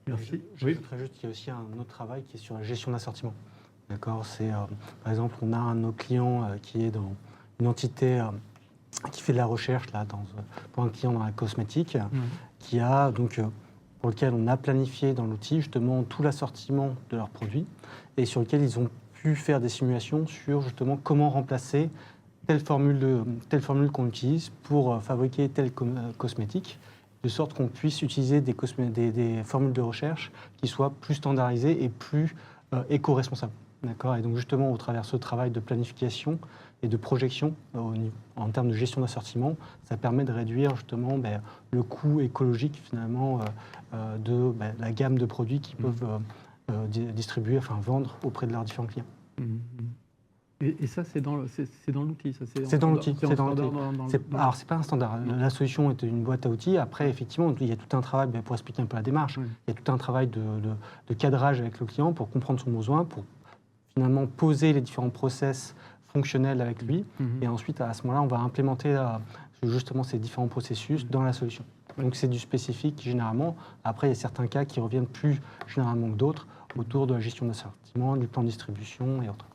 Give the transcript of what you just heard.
Merci. Je rajouterais juste qu'il y a aussi un autre travail qui est sur la gestion d'assortiment. D'accord, c'est par exemple, on a un de nos clients qui est dans une entité qui fait de la recherche là, pour un client dans la cosmétique, qui a donc pour lequel on a planifié dans l'outil justement tout l'assortiment de leurs produits et sur lequel ils ont pu faire des simulations sur justement comment remplacer telle formule qu'on utilise pour fabriquer tel cosmétique, de sorte qu'on puisse utiliser des formules de recherche qui soient plus standardisées et plus éco-responsables. D'accord. Et donc justement, au travers de ce travail de planification et de projection en termes de gestion d'assortiment, ça permet de réduire justement le coût écologique finalement de la gamme de produits qu'ils peuvent distribuer, enfin vendre auprès de leurs différents clients. Et ça, c'est dans l'outil. C'est dans l'outil. Alors, c'est pas un standard. La solution est une boîte à outils. Après, effectivement, il y a tout un travail, pour expliquer un peu la démarche, il y a tout un travail de cadrage avec le client pour comprendre son besoin, pour finalement poser les différents process fonctionnels avec lui. Et ensuite, à ce moment-là, on va implémenter justement ces différents processus dans la solution. Donc, c'est du spécifique généralement. Après, il y a certains cas qui reviennent plus généralement que d'autres autour de la gestion d'assortiment, du plan de distribution et autres.